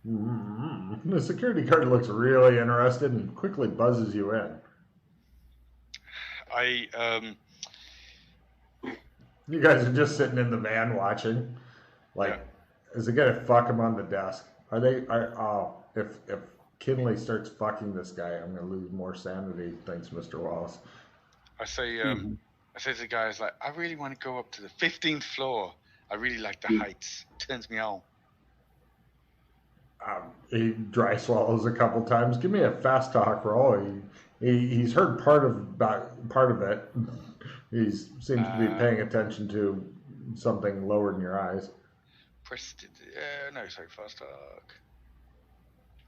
Mhm. The security guard looks really interested and quickly buzzes you in. You guys are just sitting in the van watching. Like, is it gonna fuck him on the desk? If Kinley starts fucking this guy, I'm gonna lose more sanity. Thanks, Mr. Wallace. I say to the guys, like, I really want to go up to the 15th floor. I really like the heights. It turns me on. He dry swallows a couple times. Give me a fast talk roll. He's heard part of it. He seems to be paying attention to something lowered in your eyes. Fast talk.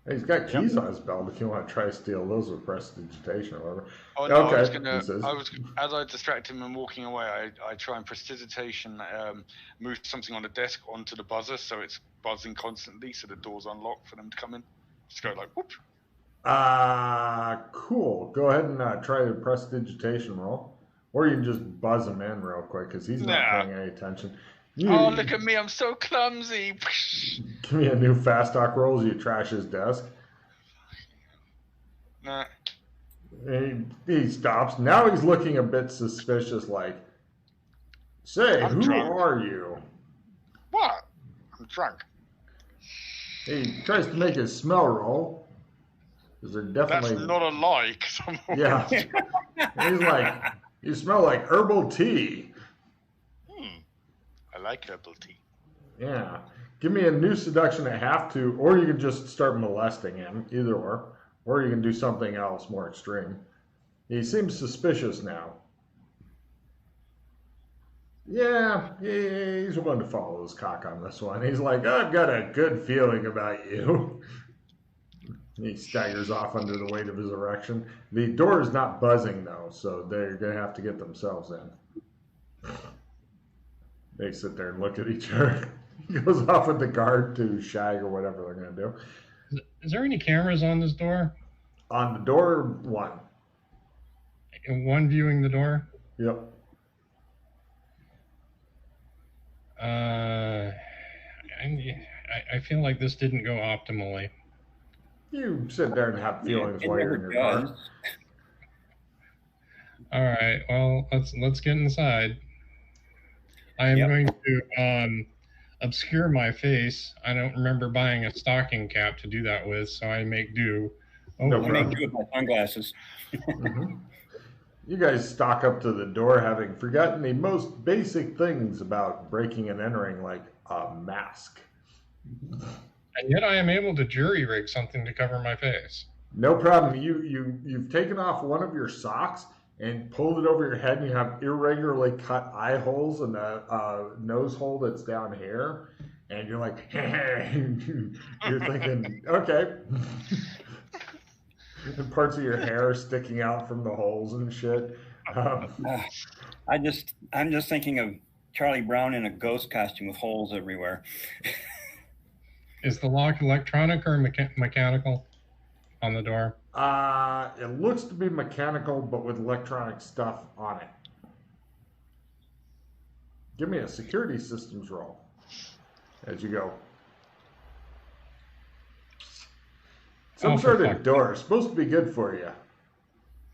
He's got keys on his belt if you want to try to steal those with prestidigitation or whatever. Oh no, okay. As I distract him and walking away, I try and prestidigitation move something on the desk onto the buzzer so it's buzzing constantly so the door's unlocked for them to come in. Just go like whoop. Cool. Go ahead and try the prestidigitation roll. Or you can just buzz him in real quick because he's not paying any attention. Oh, look at me, I'm so clumsy. Give me a new fast talk roll as you trash his desk. Nah. He stops. Now he's looking a bit suspicious like, say, I'm who drunk. are you? What? I'm drunk. He tries to make his smell roll. Because they're definitely... That's not a lie, 'cause I'm Yeah. He's like, you smell like herbal tea. I like herbal tea. Yeah. Give me a new seduction at half to, or you can just start molesting him, either or. Or you can do something else more extreme. He seems suspicious now. Yeah, he's willing to follow his cock on this one. He's like, I've got a good feeling about you. He staggers off under the weight of his erection. The door is not buzzing, though, so they're going to have to get themselves in. They sit there and look at each other. He goes off with the guard to shag or whatever they're going to do. Is there any cameras on this door? On the door, one. One viewing the door? Yep. I feel like this didn't go optimally. You sit there and have feelings while you're in your car. All right. Well, let's get inside. I am going to obscure my face. I don't remember buying a stocking cap to do that with, so I make do. I make do with my sunglasses. Mm-hmm. You guys stalk up to the door, having forgotten the most basic things about breaking and entering, like a mask. And yet I am able to jury rig something to cover my face. No problem. You've taken off one of your socks and pulled it over your head, and you have irregularly cut eye holes and a nose hole that's down here. And you're like, you're thinking, okay. And parts of your hair sticking out from the holes and shit. I'm just thinking of Charlie Brown in a ghost costume with holes everywhere. Is the lock electronic or mechanical on the door? It looks to be mechanical, but with electronic stuff on it. Give me a security systems roll as you go. Some sort of door. It's supposed to be good for you.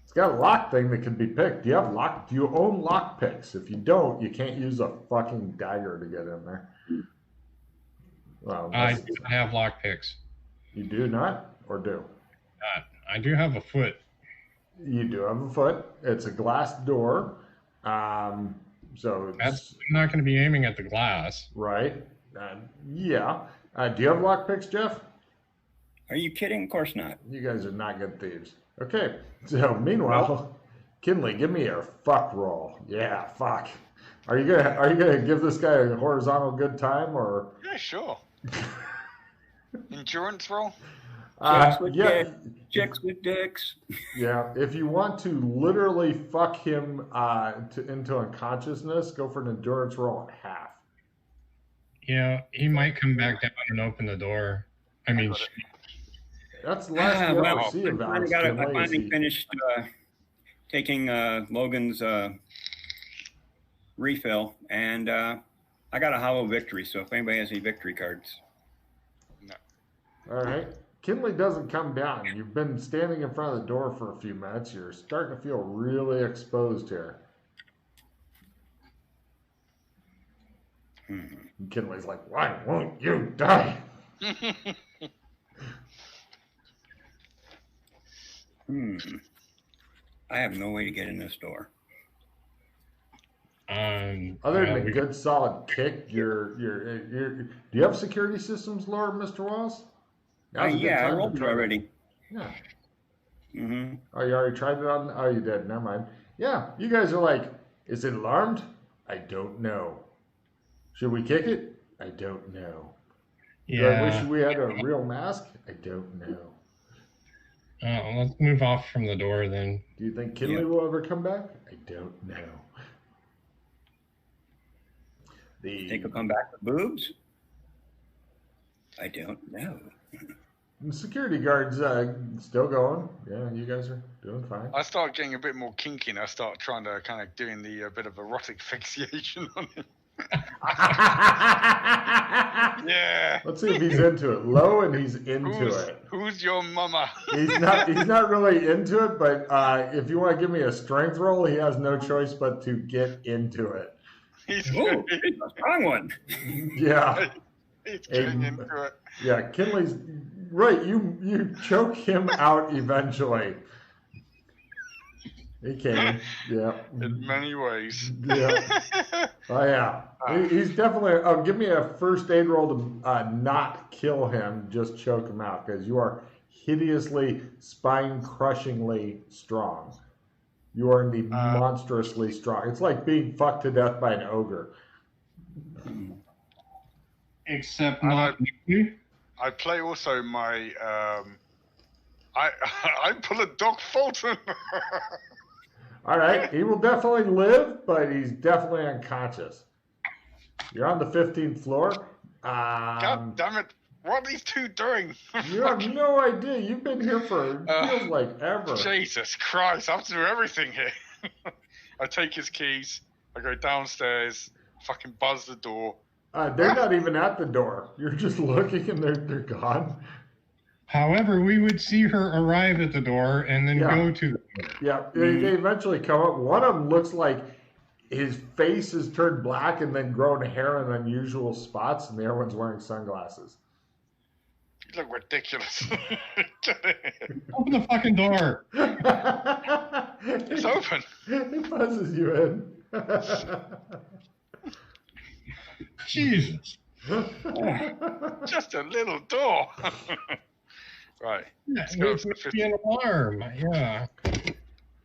It's got a lock thing that can be picked. Do you own lock picks? If you don't, you can't use a fucking dagger to get in there. Well, I do not have lock picks. You do not, or do? I do have a foot. You do have a foot. It's a glass door. So I'm not going to be aiming at the glass. Right. Yeah. Do you have lock picks, Jeff? Are you kidding? Of course not. You guys are not good thieves. Okay. So meanwhile, Kinley, give me a fuck roll. Yeah, fuck. Are you gonna give this guy a horizontal good time or? Yeah, sure. Endurance roll. Chicks with dicks. Yeah. If you want to literally fuck him into unconsciousness, go for an endurance roll at half. Yeah, he might come back down and open the door. I mean. That's the last you ever see of Alex. I finally finished taking Logan's refill, and I got a hollow victory, so if anybody has any victory cards. No. All right. Kinley doesn't come down. You've been standing in front of the door for a few minutes. You're starting to feel really exposed here. And Kinley's like, why won't you die? I have no way to get in this door. Other than a good solid kick, do you have security systems, Lord, Mr. Wallace? Yeah, I rolled it already. Yeah. Mm-hmm. Oh, you already tried it on? Oh, you did. Never mind. Yeah, you guys are like, is it alarmed? I don't know. Should we kick it? I don't know. Do I wish we had a real mask? I don't know. Let's move off from the door then. Do you think Kinley will ever come back? I don't know. Think he'll come back with boobs? I don't know. The security guard's still going. Yeah, you guys are doing fine. I start getting a bit more kinky and I start trying to kind of doing the bit of erotic fixation on him. Yeah. Let's see if he's into it. Low and he's into it. Who's your mama? He's not really into it, but if you want to give me a strength roll, he has no choice but to get into it. He's a strong one. Yeah. He's getting into it. Yeah, Kinley's right. You choke him out eventually. He came. Yeah. In many ways. Yeah. Oh yeah. He's definitely. Oh, give me a first aid roll to not kill him, just choke him out, because you are hideously, spine-crushingly strong. You are indeed monstrously strong. It's like being fucked to death by an ogre. Except not you. I play also my. I pull a Doc Fulton. All right, he will definitely live, but he's definitely unconscious. You're on the 15th floor. God damn it! What are these two doing? You have no idea. You've been here for feels like ever. Jesus Christ! I have to do everything here. I take his keys. I go downstairs. Fucking buzz the door. They're not even at the door. You're just looking, and they're gone. However, we would see her arrive at the door and then go to the door. Yeah, they eventually come up. One of them looks like his face is turned black and then grown hair in unusual spots, and the other one's wearing sunglasses. You look ridiculous. Open the fucking door. It's open. It buzzes you in. Jesus. Just a little door. Right. Let's go to the an alarm. Yeah.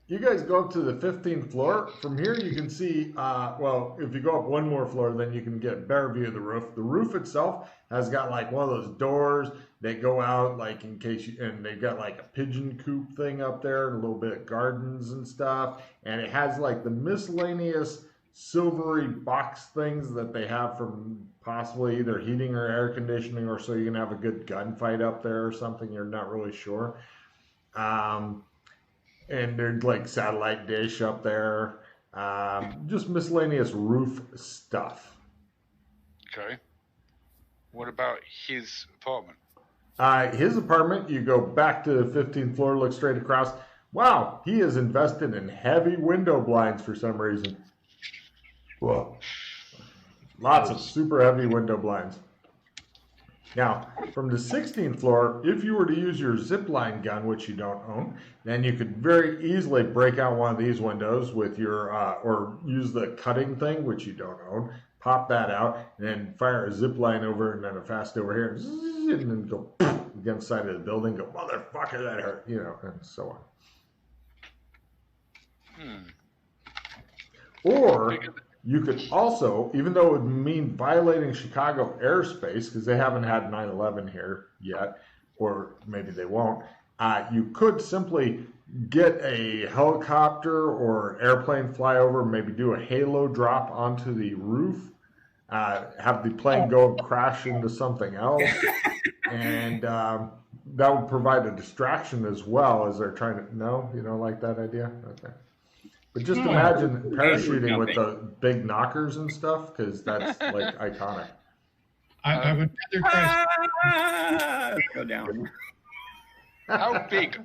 You guys go up to the 15th floor. From here, you can see, well, if you go up one more floor, then you can get a better view of the roof. The roof itself has got like one of those doors that go out, like in case you, and they've got like a pigeon coop thing up there and a little bit of gardens and stuff. And it has like the miscellaneous silvery box things that they have from possibly either heating or air conditioning, or so you can have a good gunfight up there or something. You're not really sure. And there's like satellite dish up there. Just miscellaneous roof stuff. Okay. What about his apartment? His apartment, you go back to the 15th floor, look straight across. Wow, he is invested in heavy window blinds for some reason. Whoa. Lots of super heavy window blinds. Now, from the 16th floor, if you were to use your zipline gun, which you don't own, then you could very easily break out one of these windows with your, or use the cutting thing, which you don't own, pop that out, and then fire a zipline over and then a fast over here, and then go against the side of the building, go, motherfucker, that hurt, you know, and so on. Or you could also, even though it would mean violating Chicago airspace, because they haven't had 9/11 here yet, or maybe they won't, you could simply get a helicopter or airplane fly over, maybe do a halo drop onto the roof, have the plane go and crash into something else, and that would provide a distraction as well as they're trying to, no, you don't like that idea? Okay. But just imagine parachuting with the big knockers and stuff, because that's like iconic. I would rather try go down. How big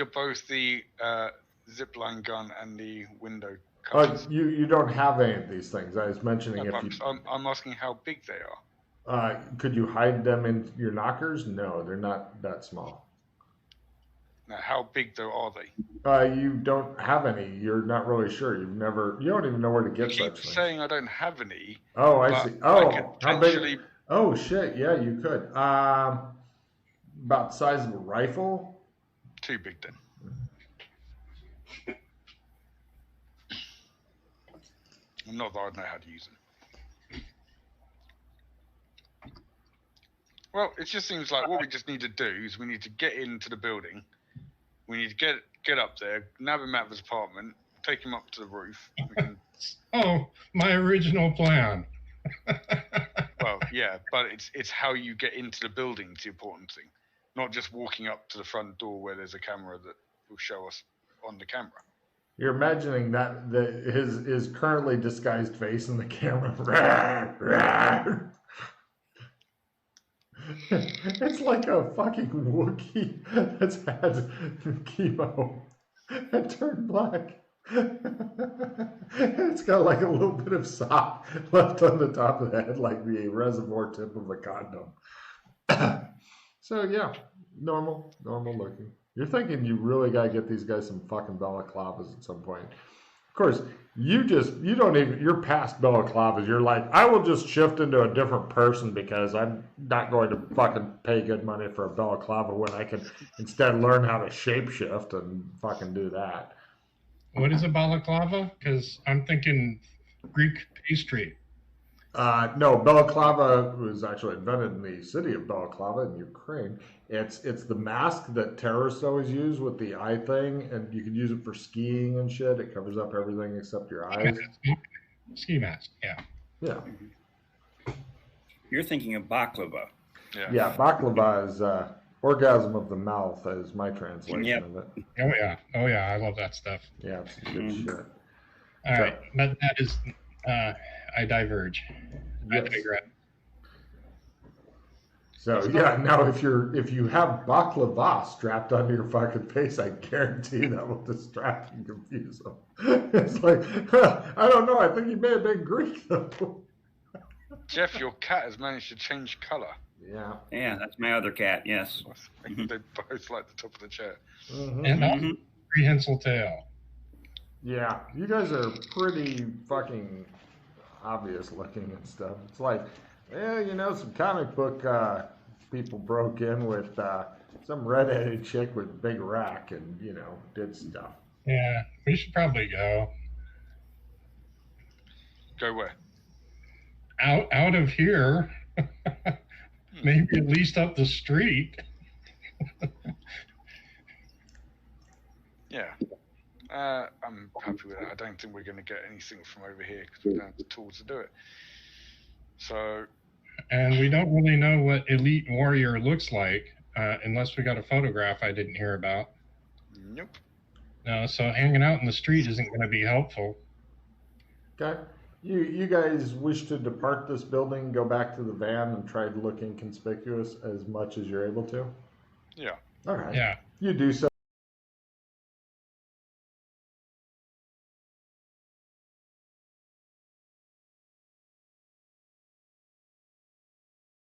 are both the zipline gun and the window cutters? You don't have any of these things. I was mentioning I'm asking how big they are. Could you hide them in your knockers? No, they're not that small. Now, how big though are they? You don't have any. You're not really sure. You don't even know where to You get keep such things. saying I don't have any. Oh, I but see. I Oh, could how potentially. big? Oh, shit. Yeah, you could. About the size of a rifle. Too big then. Not that I know how to use them. Well, it just seems like what we just need to do is we need to get into the building. We need to get up there, nab him out of his apartment, take him up to the roof. We can, Oh, my original plan. well, yeah, but it's how you get into the building's the important thing, not just walking up to the front door where there's a camera that will show us on the camera. You're imagining that his currently disguised face in the camera. It's like a fucking Wookie that's had chemo and turned black. It's got like a little bit of sock left on the top of the head, like the reservoir tip of a condom. So yeah, normal looking. You're thinking you really gotta get these guys some fucking balaclavas at some point. Of course, you're past balaclavas. You're like, I will just shift into a different person because I'm not going to fucking pay good money for a balaclava when I can instead learn how to shapeshift and fucking do that. What is a balaclava? Because I'm thinking Greek pastry. No, balaclava was actually invented in the city of Balaclava in Ukraine. It's the mask that terrorists always use with the eye thing, and you can use it for skiing and shit. It covers up everything except your eyes. Ski mask, yeah. Yeah. You're thinking of baklava. Yeah, baklava is orgasm of the mouth, is my translation of it. Oh yeah, I love that stuff. Yeah, it's good shit. All right, but that is, I diverge. Yes. I digress. So yeah, now if you have baklava strapped onto your fucking face, I guarantee that will distract and confuse them. It's like, I don't know. I think he may have been Greek though. Jeff, your cat has managed to change colour. Yeah. Yeah, that's my other cat. Yes. They both like the top of the chair. Mm-hmm. And prehensile tail. Yeah, you guys are pretty fucking obvious looking and stuff. It's like, yeah, some comic book people broke in with some redheaded chick with a big rack and, did stuff. Yeah, we should probably go. Go where? Out of here. Maybe at least up the street. Yeah. I'm happy with that. I don't think we're going to get anything from over here because we don't have the tools to do it. So. And we don't really know what elite warrior looks like unless we got a photograph I didn't hear about. Nope. No, so hanging out in the street isn't going to be helpful. Okay. You guys wish to depart this building, go back to the van, and try to look inconspicuous as much as you're able to? Yeah. All right. Yeah. You do so.